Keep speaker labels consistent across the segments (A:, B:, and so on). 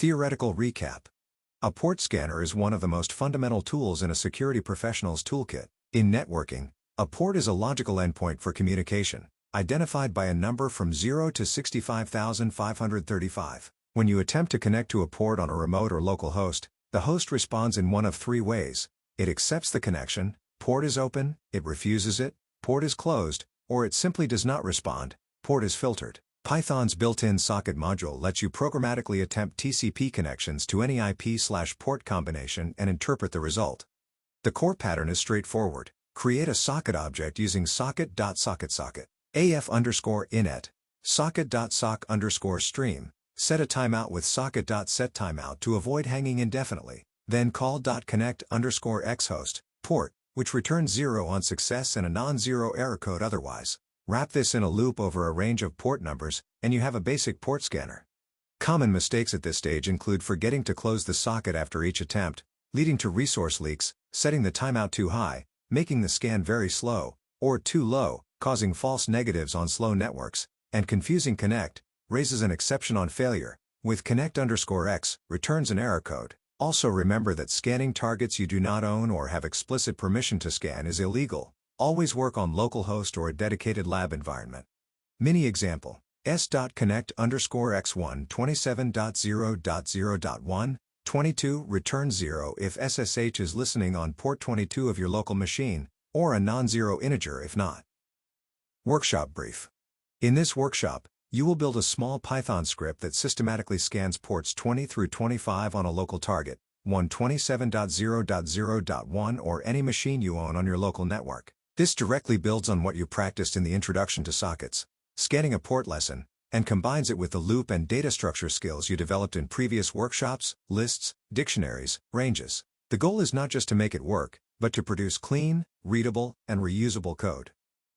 A: Theoretical recap. A port scanner is one of the most fundamental tools in a security professional's toolkit. In networking, a port is a logical endpoint for communication, identified by a number from 0 to 65,535. When you attempt to connect to a port on a remote or local host, the host responds in one of three ways. It accepts the connection, port is open, it refuses it, port is closed, or it simply does not respond, port is filtered. Python's built-in socket module lets you programmatically attempt TCP connections to any IP/port combination and interpret the result. The core pattern is straightforward. Create a socket object using socket.socketSocket. AF_inet, socket.sock_stream. Set a timeout with socket.setTimeout to avoid hanging indefinitely. Then call .connect_xhost, port, which returns 0 on success and a non-zero error code otherwise. Wrap this in a loop over a range of port numbers, and you have a basic port scanner. Common mistakes at this stage include forgetting to close the socket after each attempt, leading to resource leaks, setting the timeout too high, making the scan very slow, or too low, causing false negatives on slow networks, and confusing connect, raises an exception on failure, with connect_x, returns an error code. Also remember that scanning targets you do not own or have explicit permission to scan is illegal. Always work on localhost or a dedicated lab environment. Mini example: s.connect_x1 27.0.0.1, 22 return 0 if SSH is listening on port 22 of your local machine, or a non-zero integer if not. Workshop brief. In this workshop, you will build a small Python script that systematically scans ports 20 through 25 on a local target, 127.0.0.1 or any machine you own on your local network. This directly builds on what you practiced in the Introduction to Sockets, Scanning a Port lesson, and combines it with the loop and data structure skills you developed in previous workshops, lists, dictionaries, ranges. The goal is not just to make it work, but to produce clean, readable, and reusable code.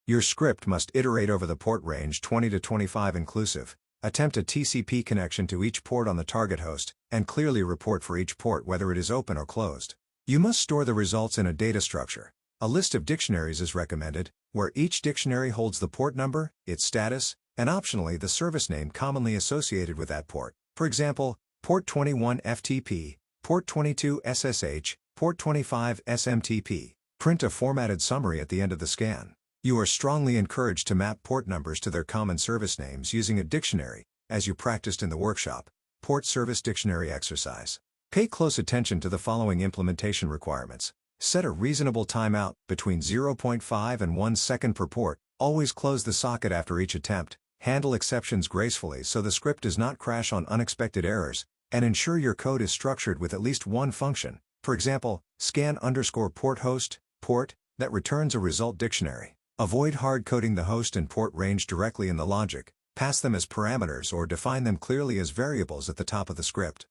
A: Your script must iterate over the port range 20 to 25 inclusive, attempt a TCP connection to each port on the target host, and clearly report for each port whether it is open or closed. You must store the results in a data structure. A list of dictionaries is recommended, where each dictionary holds the port number, its status, and optionally the service name commonly associated with that port. For example, port 21 FTP, port 22 SSH, port 25 SMTP. Print a formatted summary at the end of the scan. You are strongly encouraged to map port numbers to their common service names using a dictionary, as you practiced in the workshop, Port Service Dictionary exercise. Pay close attention to the following implementation requirements. Set a reasonable timeout, between 0.5 and 1 second per port. Always close the socket after each attempt. Handle exceptions gracefully so the script does not crash on unexpected errors, and ensure your code is structured with at least one function. For example, scan_port host, port, that returns a result dictionary. Avoid hard-coding the host and port range directly in the logic. Pass them as parameters or define them clearly as variables at the top of the script.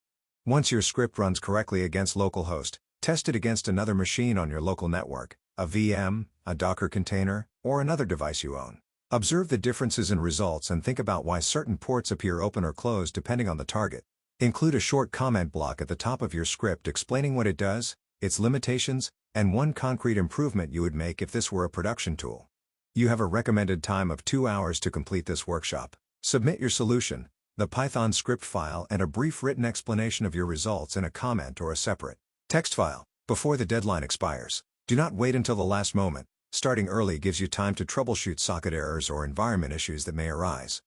A: Once your script runs correctly against localhost, test it against another machine on your local network, a VM, a Docker container, or another device you own. Observe the differences in results and think about why certain ports appear open or closed depending on the target. Include a short comment block at the top of your script explaining what it does, its limitations, and one concrete improvement you would make if this were a production tool. You have a recommended time of 2 hours to complete this workshop. Submit your solution, the Python script file and a brief written explanation of your results in a comment or a separate text file, before the deadline expires. Do not wait until the last moment. Starting early gives you time to troubleshoot socket errors or environment issues that may arise.